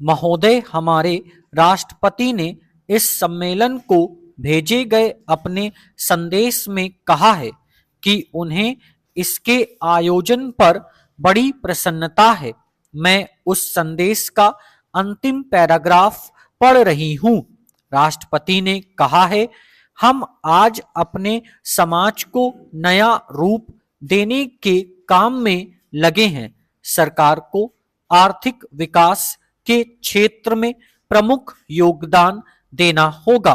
महोदय, हमारे राष्ट्रपति ने इस सम्मेलन को भेजे गए अपने संदेश में कहा है कि उन्हें इसके आयोजन पर बड़ी प्रसन्नता है। मैं उस संदेश का अंतिम पैराग्राफ पढ़ रही हूँ। राष्ट्रपति ने कहा है, हम आज अपने समाज को नया रूप देने के काम में लगे हैं। सरकार को आर्थिक विकास के क्षेत्र में प्रमुख योगदान देना होगा।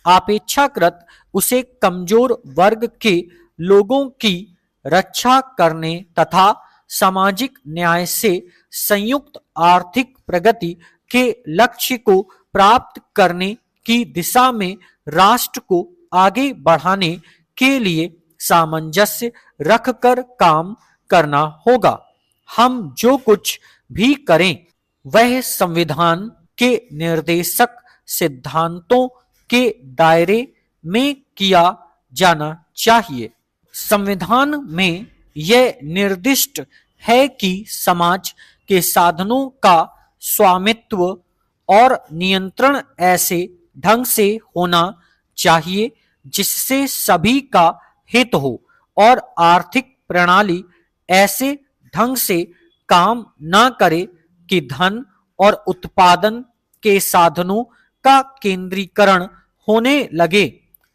अपेक्षाकृत उसे कमजोर वर्ग के लोगों की रक्षा करने तथा सामाजिक न्याय से संयुक्त आर्थिक प्रगति के लक्ष्य को प्राप्त करने की दिशा में राष्ट्र को आगे बढ़ाने के लिए सामंजस्य रखकर काम करना होगा। हम जो कुछ भी करें वह संविधान के निर्देशक सिद्धांतों के दायरे में किया जाना चाहिए। संविधान में यह निर्दिष्ट है कि समाज के साधनों का स्वामित्व और नियंत्रण ऐसे ढंग से होना चाहिए जिससे सभी का हित हो और आर्थिक प्रणाली ऐसे ढंग से काम न करे कि धन और उत्पादन के साधनों का केंद्रीकरण होने लगे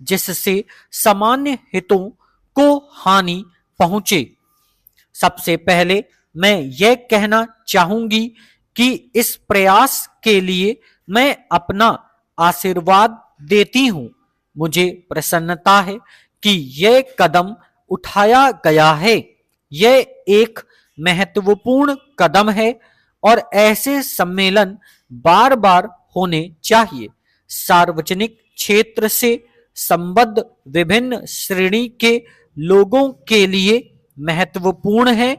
जिससे सामान्य हितों को हानि पहुंचे। सबसे पहले मैं यह कहना चाहूंगी कि इस प्रयास के लिए मैं अपना आशीर्वाद देती हूं। मुझे प्रसन्नता है कि यह कदम उठाया गया है। यह एक महत्वपूर्ण कदम है और ऐसे सम्मेलन बार बार होने चाहिए। सार्वजनिक क्षेत्र से संबद्ध विभिन्न श्रेणी के लोगों के लिए महत्वपूर्ण है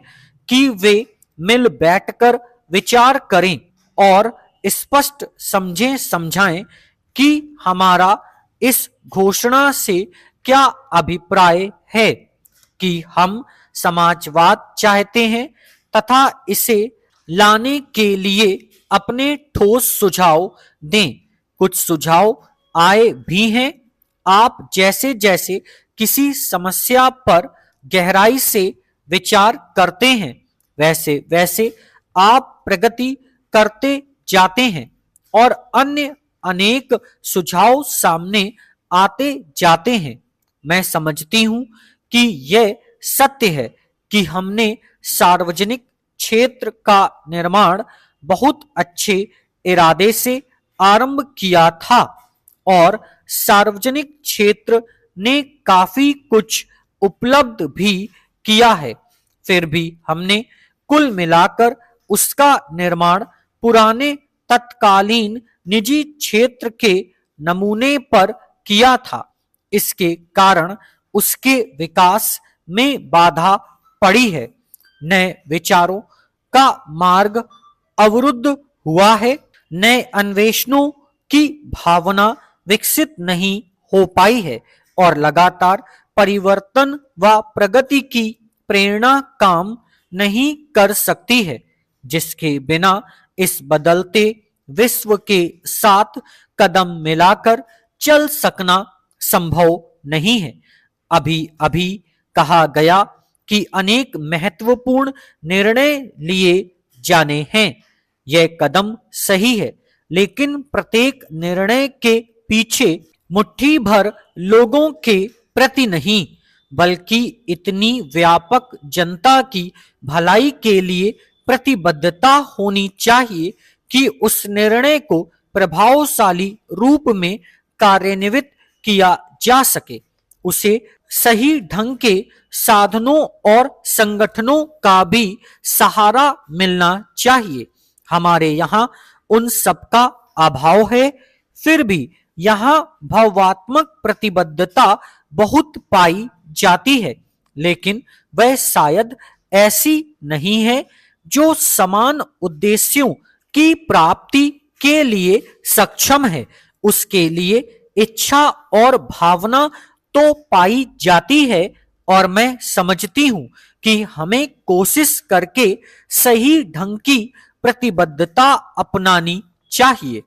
कि वे मिल बैठकर विचार करें और स्पष्ट समझाएं कि हमारा इस घोषणा से क्या अभिप्राय है, कि हम समाजवाद चाहते हैं तथा इसे लाने के लिए अपने ठोस सुझाव दें। कुछ सुझाव आए भी हैं। आप जैसे जैसे किसी समस्या पर गहराई से विचार करते हैं वैसे वैसे आप प्रगति करते जाते हैं और अन्य अनेक सुझाव सामने आते जाते हैं। मैं समझती हूं कि यह सत्य है कि हमने सार्वजनिक क्षेत्र का निर्माण बहुत अच्छे इरादे से आरंभ किया था और सार्वजनिक क्षेत्र ने काफी कुछ उपलब्ध भी किया है। फिर भी हमने कुल मिलाकर उसका निर्माण पुराने तत्कालीन निजी क्षेत्र के नमूने पर किया था। इसके कारण उसके विकास में बाधा पड़ी है। नए विचारों का मार्ग अवरुद्ध हुआ है। नए अन्वेषणों की भावना विकसित नहीं हो पाई है और लगातार परिवर्तन व प्रगति की प्रेरणा काम नहीं कर सकती है, जिसके बिना इस बदलते विश्व के साथ कदम मिलाकर चल सकना संभव नहीं है। अभी अभी कहा गया कि अनेक महत्वपूर्ण निर्णय लिए जाने हैं। यह कदम सही है, लेकिन प्रत्येक निर्णय के पीछे मुट्ठी भर लोगों के प्रति नहीं, बल्कि इतनी व्यापक जनता की भलाई के लिए प्रतिबद्धता होनी चाहिए कि उस निर्णय को प्रभावशाली रूप में कार्यान्वित किया जा सके। उसे सही ढंग के साधनों और संगठनों का भी सहारा मिलना चाहिए। हमारे यहाँ उन सबका अभाव है। फिर भी यहाँ भावात्मक प्रतिबद्धता बहुत पाई जाती है, लेकिन वह शायद ऐसी नहीं है जो समान उद्देश्यों की प्राप्ति के लिए सक्षम है। उसके लिए इच्छा और भावना तो पाई जाती है और मैं समझती हूं कि हमें कोशिश करके सही ढंग की प्रतिबद्धता अपनानी चाहिए।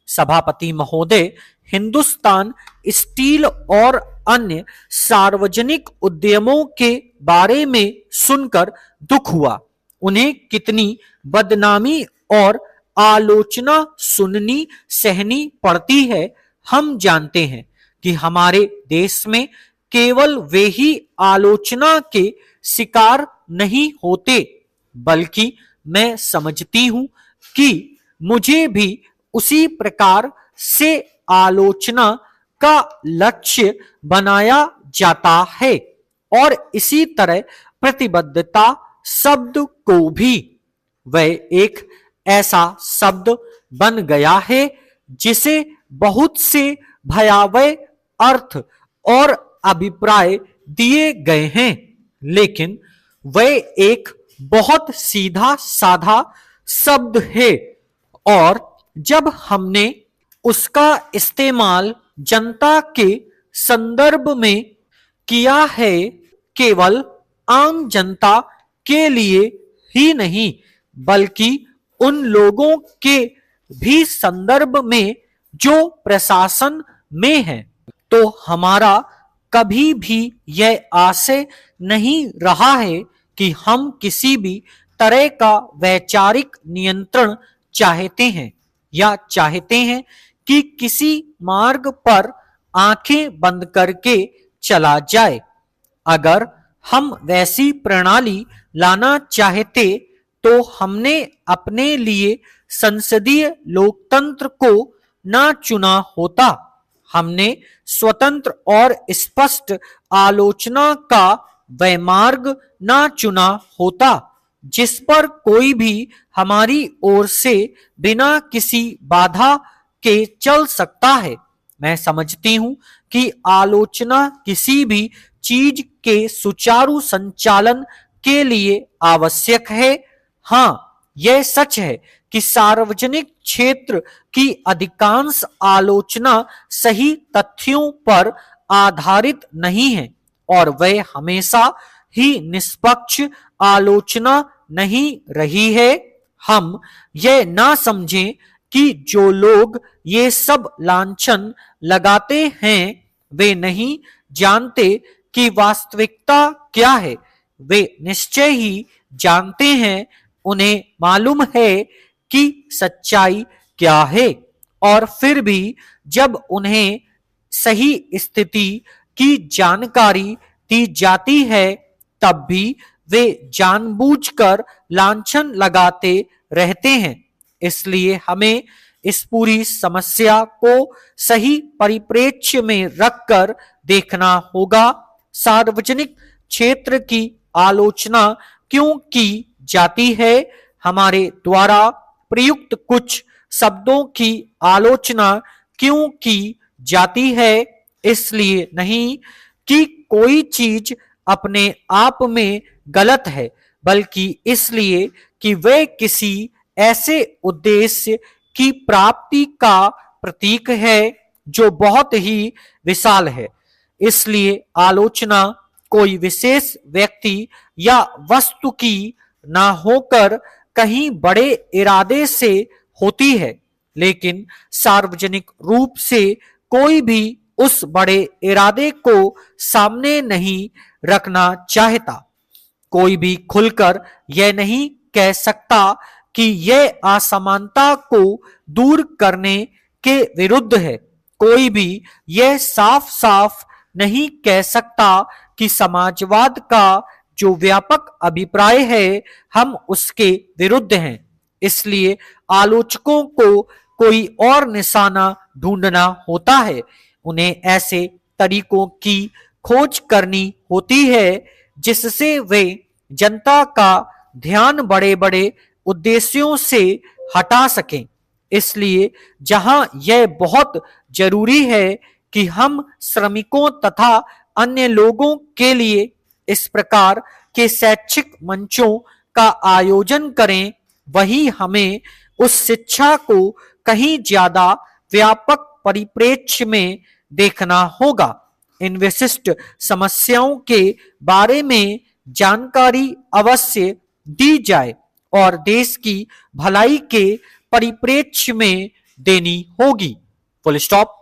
सभापति महोदय, हिंदुस्तान स्टील और अन्य सार्वजनिक उद्यमों के बारे में सुनकर दुख हुआ। उन्हें कितनी बदनामी और आलोचना सुननी सहनी पड़ती है। हम जानते हैं कि हमारे देश में केवल वे ही आलोचना के शिकार नहीं होते, बल्कि मैं समझती हूं कि मुझे भी उसी प्रकार से आलोचना का लक्ष्य बनाया जाता है। और इसी तरह प्रतिबद्धता शब्द को भी वह एक ऐसा शब्द बन गया है जिसे बहुत से भयावह अर्थ और अभिप्राय दिए गए हैं, लेकिन वह एक बहुत सीधा साधा शब्द है और जब हमने उसका इस्तेमाल जनता के संदर्भ में किया है, केवल आम जनता के लिए ही नहीं बल्कि उन लोगों के भी संदर्भ में जो प्रशासन में है, तो हमारा कभी भी यह आशय नहीं रहा है कि हम किसी भी तरह का वैचारिक नियंत्रण चाहते हैं या चाहते हैं कि किसी मार्ग पर आंखें बंद करके चला जाए। अगर हम वैसी प्रणाली लाना चाहते तो हमने अपने लिए संसदीय लोकतंत्र को ना चुना होता। हमने स्वतंत्र और स्पष्ट आलोचना का वह मार्ग ना चुना होता जिस पर कोई भी हमारी ओर से बिना किसी बाधा के चल सकता है। मैं समझती हूं कि आलोचना किसी भी चीज के सुचारू संचालन के लिए आवश्यक है। हाँ, यह सच है कि सार्वजनिक क्षेत्र की अधिकांश आलोचना सही तथ्यों पर आधारित नहीं है और वह हमेशा ही निष्पक्ष आलोचना नहीं रही है। हम यह ना समझें कि जो लोग ये सब लांछन लगाते हैं वे नहीं जानते कि वास्तविकता क्या है। वे निश्चय ही जानते हैं, उन्हें मालूम है कि सच्चाई क्या है, और फिर भी जब उन्हें सही स्थिति की जानकारी दी जाती है तब भी वे जानबूझकर लांछन लगाते रहते हैं। इसलिए हमें इस पूरी समस्या को सही परिप्रेक्ष्य में रखकर देखना होगा। सार्वजनिक क्षेत्र की आलोचना क्यों की जाती है? हमारे द्वारा प्रयुक्त कुछ शब्दों की आलोचना क्यों की जाती है? इसलिए नहीं कि कोई चीज अपने आप में गलत है, बल्कि इसलिए कि वह किसी ऐसे उद्देश्य की प्राप्ति का प्रतीक है जो बहुत ही विशाल है। इसलिए आलोचना कोई विशेष व्यक्ति या वस्तु की ना होकर कहीं बड़े इरादे से होती है, लेकिन सार्वजनिक रूप से कोई भी उस बड़े इरादे को सामने नहीं रखना चाहता। कोई भी खुलकर यह नहीं कह सकता कि यह असमानता को दूर करने के विरुद्ध है। कोई भी यह साफ साफ नहीं कह सकता कि समाजवाद का जो व्यापक अभिप्राय है हम उसके विरुद्ध हैं। इसलिए आलोचकों को कोई और निशाना ढूंढना होता है। उन्हें ऐसे तरीकों की खोज करनी होती है जिससे वे जनता का ध्यान बड़े बड़े उद्देश्यों से हटा सकें। इसलिए जहां यह बहुत जरूरी है कि हम श्रमिकों तथा अन्य लोगों के लिए इस प्रकार के शैक्षिक मंचों का आयोजन करें, वही हमें उस शिक्षा को कहीं ज्यादा व्यापक परिप्रेक्ष्य में देखना होगा। इन विशिष्ट समस्याओं के बारे में जानकारी अवश्य दी जाए और देश की भलाई के परिप्रेक्ष्य में देनी होगी। Full stop.